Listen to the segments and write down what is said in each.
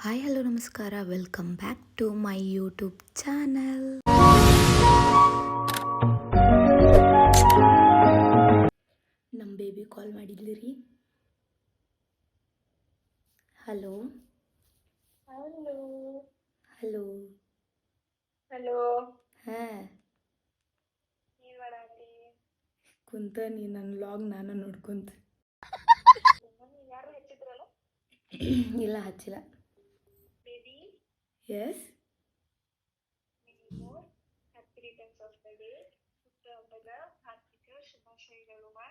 Hi hello ನಮಸ್ಕಾರ, welcome back to my YouTube channel. ನಮ್ಮ baby call ಮಾಡಿದ್ಲಿ ರೀ. ಹಲೋ ಹಲೋ ಹಲೋ ಹಲೋ ಹಾಂ, ಏನ್ ಮಾಡಾತಿ? ಕುಂತ ನೀ ನನ್ನ ವ್ಲಾಗ್ ನಾನು ನೋಡ್ಕೊಂತ. ಯಾರು ಹೆಚ್ಚಿದ್ರಲ್ಲ? ಇಲ್ಲ ಹಚ್ಚಿಲ್ಲ. Baby yes, happy returns of the day. ಹುಟ್ಟುಹಬ್ಬದ ಹಾರ್ದಿಕ ಶುಭಾಶಯಗಳು ಮಾ.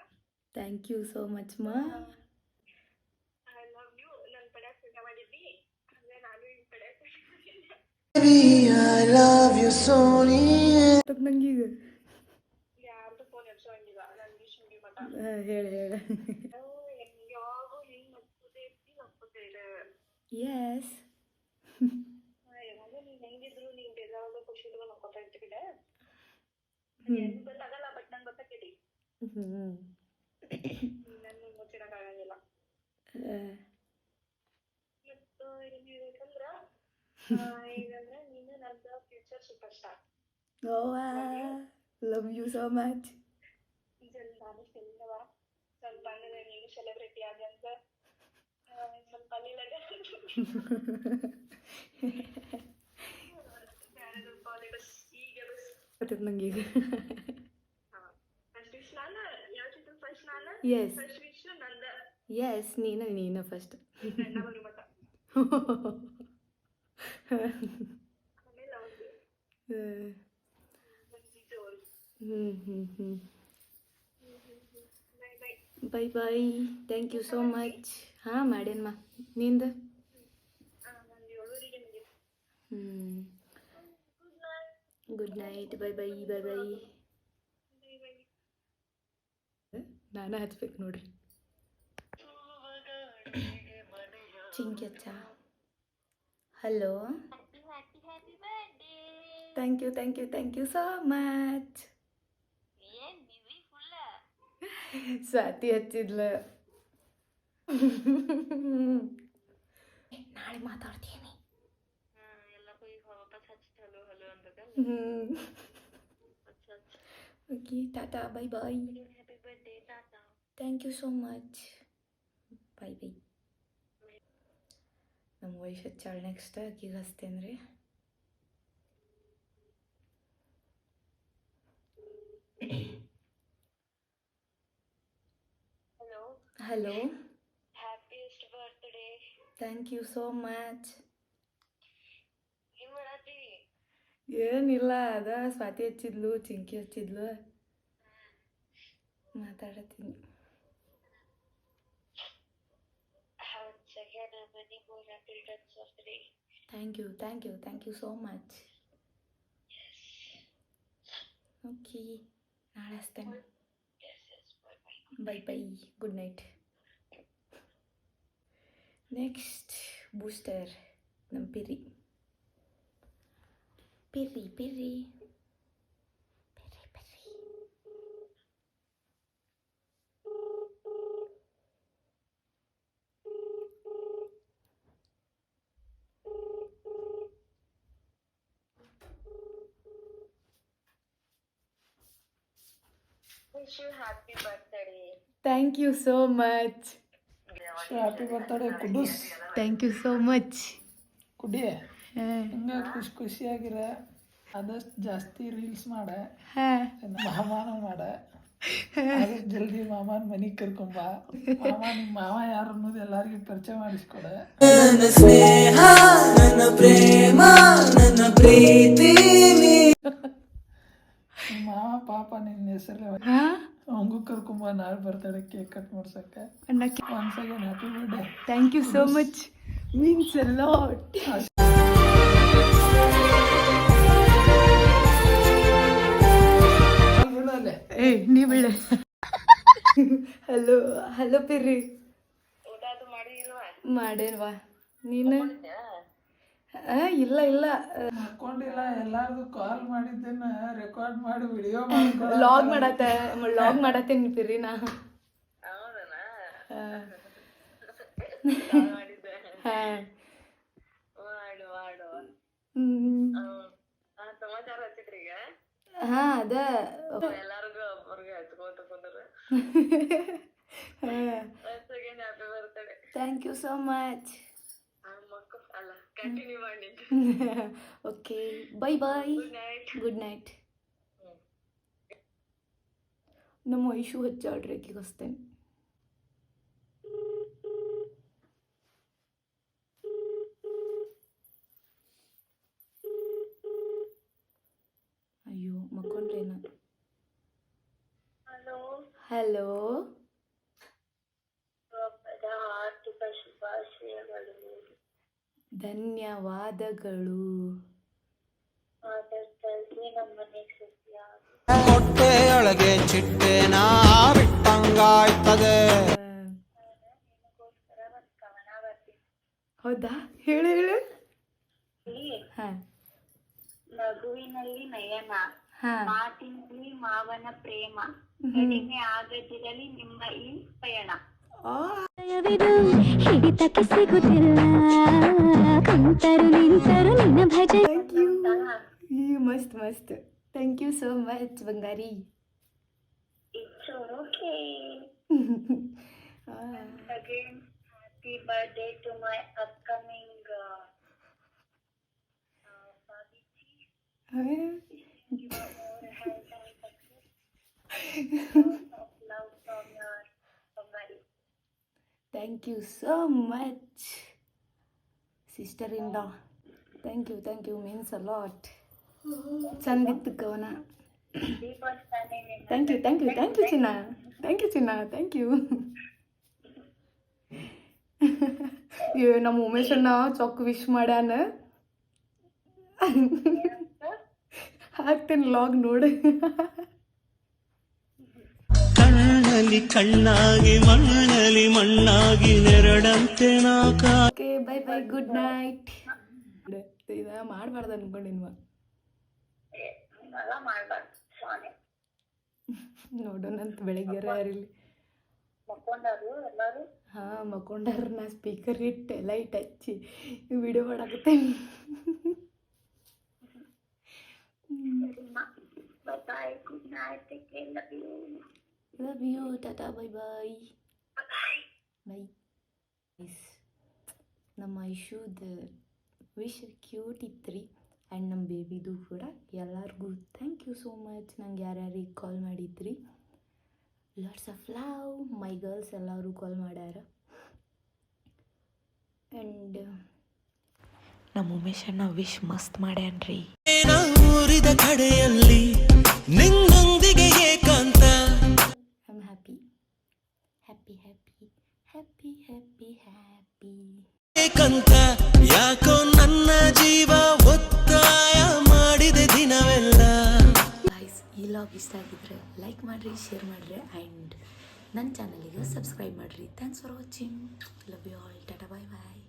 ಥ್ಯಾಂಕ್ ಯು ಸೋ ಮಚ್ ಮಾ. I love you. ನನ್ನ ಪಡ್ಯಾಕ್ ಊಟ ಮಾಡಿದ್ದಿ, ಅಂದ್ರೆ ನಾನು ನಿನ್ ಪಡ್ಯಾಕ್ ಊಟ ಮಾಡಿದ್ದೆ. ನಂಗೀಗ ಯಾರ್ದು ಫೋನ್ ಎಬ್ಸೋಂಗಿಲ್ಲ, ನನ್ಗೆ ಶುಂಠಿ ಮಠ. ಹೇಳಿ ಯಾವಾಗೂ ಹಿಂಗ್ ನಗ್ಕೋತೇ ಇರ್ತಿ, ನಗ್ಕೋತೇ ಇದೆ. ಎಸ್, ಯಾವಾಗ ನೀನ್ ಹೆಂಗಿದ್ರು ನೀನ್ ಬೇಜಾರಾಗ ಖುಷಿ ಇದ್ರು ನಗ್ಕೋತಾ ಇರ್ತಿ ಬಿಡ. ಏನು ಗೊತ್ತಾಗಲ್ಲ, ಬಟ್ ನಂಗೆ ಗೊತ್ತಾಕೈತಿ. ನನ್ನ ಮುಚ್ಚಿಡಕ್ಕಾಗಂಗಿಲ್ಲ. ಮತ್ತು ಏನ್ ಹೇಳ್ಬೇಕಂದ್ರ, ಈಗಂದ್ರೆ ನೀನು ನನ್ನ future superstar. Love you so much. ಈಗಲ್ಲಿ ನಾನು ಸಿಲ್ಲವ ಸ್ವಲ್ಪ ಅಂದ್ರೆ ನೀನು ಸೆಲೆಬ್ರಿಟಿ ಆದ ಅಂತ ಸ್ವಲ್ಪ ಅಲ್ಲಿಲ್ಲ ಕಾಲೇಜ್ ಈಗ ಗೊತ್ತೈತೆ ನಂಗೀಗ. ಫಸ್ಟ್ ವಿಶ್ ನಾನು ಯಾವ್ದು ಫಸ್ಟ್ ನಾನು ಎಸ್ ಫಸ್ಟ್ ವಿಶ್ ನಂದ. ಎಸ್, ನೀನು ಫಸ್ಟ್. ಗಂಡ ಬರು ಮತ ಆಮೇಲೆ ಅವ್ರಿಗೆ bye bye. Bye bye, thank you so much. ಹಾಂ ಮಾಡೇನಮ್ಮ, ನಿಂದು? ನಂದು 7:00ಗೆ ಮುಗೀತು. Good night, bye bye bye bye. ನಾನು ಹಚ್ಬೇಕು ನೋಡ್ರಿ. ಚಿಂಕಿ ಹಚ್ಚ. Hello, thank you so much. Swathi ಹಚ್ಚಿದ್ಲ. ನಾಳೆ ಮಾತಾಡ್ತೀನಿ. Okay, tata, bye bye. Thank you so much. Bye bye. ನಮ್ಮ ವಯಸ್ಸು ಹಚ್ಚಾಳ. ನೆಕ್ಸ್ಟ್ ಆಕಿಗೆ ಹಚ್ತೇನೆ ರೀ. Hello, happiest birthday. Thank you so much. ಏನ್ ಮಾಡಾತಿ? ಏನಿಲ್ಲ, ಅದ ಸ್ವಾತಿ ಹಚ್ಚಿದ್ಲು, ಚಿಂಕಿ ಹಚ್ಚಿದ್ಲು, ಮಾತಾಡತ್ತೀನಿ. Thank you so much. Okay, ನಾಳೆ ಹಚ್ತೇನೆ. Bye bye, good night. Next booster, ನಮ್ಮ Piri. Wish you happy birthday. Thank you so much. Happy birthday ಕುಡ್ಡುಸ್. Thank you so much. ಕುಡಿ ಹಿಂಗೆ ಖುಷಿಯಾಗಿರ. ಆದಷ್ಟು ಜಾಸ್ತಿ ರೀಲ್ಸ್ ಮಾಡ, ಮಾಮಾನ ಮಾಡ. ಆದಷ್ಟು ಜಲ್ದಿ ಮಾಮನ ಮನೆಗೆ ಕರ್ಕೊಂಬ. ನಿಮ್ಮ ಮಾವ ಯಾರು ಅನ್ನೋದು ಎಲ್ಲರಿಗೂ ಪರಿಚಯ ಮಾಡಿಸ್ಕೊಡ. ನನ್ನ ಸ್ನೇಹ, ನನ್ನ ಪ್ರೇಮ, ನನ್ನ ಪ್ರೀತಿ. ನಿಮ್ಮ ಮಾವ ಪಾಪ ನಿನ್ನ ಹೆಸರು ಅವಂಗೂ ಕರ್ಕೊಂಬ. ನಾಳೆ ಬರ್ತಾಳೆ ಕೇಕ್ ಕಟ್ ಮಾಡ್ಸಕ್ಕೆ. Once again happy birthday. Thank you so much, means a lot. ನೀ ಬಿಡೆ. ಹಲೋ ಪಿರ್ರಿ. ಊಟ ಅದು ಮಾಡಿಲ್ವಾ? ಮಾಡೇನ್ವಾ, ನೀನು? ಇಲ್ಲ ಹಾಕೊಂಡಿಲ್ಲ. ಎಲ್ಲಾರ್ದು ಕಾಲ್ ಮಾಡಿದ್ದೇನ ರೆಕಾರ್ಡ್ ಮಾಡಿ ವಿಡಿಯೋ ಲಾಗ್ ಮಾಡತ್ತೇನಿ ಪಿರ್ರಿ ನಾ. ಹೌದನಾ? ಹಾಂ, ಸಮಾಚಾರ ಹಚ್ಚಿದ್ರಿ ಈಗ ಹಾ ಅದ ಎಲ್ಲಾರ್ಗು ಒಬ್ಬರಿಗೆ ಹಚ್ಕೋತ ಕುಂದ್ರ happy birthday. Thank you so much. ಮಕ್ಕ ಅಲ್ಲ ಕಂಟಿನ್ಯೂ ಮಾಡಿ. Okay bye bye. Good night. Good night. ನಮ್ಮ ಐಶು ಹಚ್ಚಾಡ್ರಿ ಆಕಿಗೆ ಹಚ್ತೇನೆ. ಅಯ್ಯೋ ಮಕ್ಕೊಂಡ್ರೇನ. ಹಲೋ ಹಲೋ ಆರ್ಥಿಕ ಶುಭಾಶಯಗಳು. ಧನ್ಯವಾದಗಳು. ಆದಷ್ಟಲ್ಲಿ ನಮ್ಮನೆ ಸತ್ಯ ಹೊಟ್ಟೆಯೊಳಗೆ ಚಿಟ್ಟೆನ ಬಿಟ್ಟಂಗಾಯ್ತದೆ. ನಿಮಗೋಸ್ಕರ ಒಂದು ಕವನ ಬರ್ತೀನಿ. ಹೌದಾ? ಹೇಳು ಹೇಳು. ಹಾ ನಗುವಿನಲ್ಲಿ ನಯನ, ಹಾ ಮಾತಿನಲ್ಲಿ ಮಾವನ ಪ್ರೇಮ, ಕಡಿಮೆ ಆಗದಿರಲಿ ನಿಮ್ಮ ಈ ಪಯಣ. ಹಿಡಿತಕ್ಕೆ ಸಿಗುತ್ತಿಲ್ಲ ಕುಂತರು ನಿಂತರು ನಿನ್ನ ಭಜನೆ. Thank you. ಈ ಮಸ್ತ್ ಮಸ್ತ್. ಥ್ಯಾಂಕ್ ಯು ಸೋ ಮಚ್ ಬಂಗಾರಿ. It's okay. Again, happy birthday to my upcoming Savitri. Give her more health and success. Lots of love from your Bangari. Thank you so much sister in law. Thank you means a lot. ಚಂದಿತ್ತು ಕವನ. Thank you ಚಿನ್ನ. Thank you. ನಮ್ಮ ಉಮೇಶಣ್ಣ ಚೊಕ್ wish ಮಾಡ್ಯಾನ. ಹಾಕ್ತೇನೆ log ನೋಡಿ. ಕಣ್ಣಲ್ಲಿ ಕಣ್ಣಾಗಿ ಮಣ್ಣಲ್ಲಿ ಮಣ್ಣಾಗಿ ನೆರಳಂತೆ ನಾಕ. Okay by bye good night. ಇದ ಮಾಡಬಾರ್ದು ಅನ್ಕೊಂಡಿನ್ವ. ಹಿಂಗೆಲ್ಲ ಮಾಡ್ಬಾರ್ದು ಸ್ವಾಮಿ. ನೋಡೋಣಂತ ಬೆಳಿಗ್ಗೆ ಯಾರಿಲ್ಲಿ ಮಕ್ಕೊಂಡಾರು ಎಲ್ಲಾರು. ಹಾ ಮಕ್ಕೊಂಡಾರ. ನಾ ಸ್ಪೀಕರ್ ಇಟ್ಟು ಲೈಟ್ ಹಚ್ಚಿ ವಿಡಿಯೋ ಮಾಡಾಕತ್ತೇನೆ. Bye. Good night. Take care. Love you. Love you. ಟಾಟಾ ಬೈ ಬೈ. ಬೈ. ನಮ್ಮ ಐಶುದ ವಿಶ್ ಕ್ಯೂಟ್ ಇತ್ತು ಆ್ಯಂಡ್ ನಮ್ಮ ಬೇಬಿದು ಕೂಡ. ಎಲ್ಲರಿಗೂ ಥ್ಯಾಂಕ್ ಯು ಸೋ ಮಚ್. ನಂಗೆ ಯಾರ್ಯಾರಿಗೆ ಕಾಲ್ ಮಾಡಿದ್ರಿ. Lots of love. My girls ಎಲ್ಲರೂ ಕಾಲ್ ಮಾಡ್ಯಾರ. ಆ್ಯಂಡ್ ನಮ್ಮ ಉಮೇಶಣ್ಣ ವಿಶ್ ಮಸ್ತ್ ಮಾಡ್ಯಾನ್ರಿ. ಊರಿದ ಕಡೆಯಲ್ಲಿ ನಿನ್ನೊಂದಿಗೆ ಏಕಾಂತ. I am happy. ಏಕಾಂತ ಯಾಕೋ ನನ್ನ ಜೀವ ಒತ್ತಾಯ ಮಾಡಿದೆ ದಿನವೆಲ್ಲ. ಗೈಸ್ ಈ ಲಾಗ್ ಇಷ್ಟ ಆಗಿದ್ರೆ ಲೈಕ್ ಮಾಡಿರಿ, ಶೇರ್ ಮಾಡಿರಿ ಆ್ಯಂಡ್ ನನ್ನ ಚಾನಲಿಗೆ ಸಬ್ಸ್ಕ್ರೈಬ್ ಮಾಡಿರಿ. Thanks for watching. Love you all. ಟಾಟಾ ಬೈ ಬಾಯ್.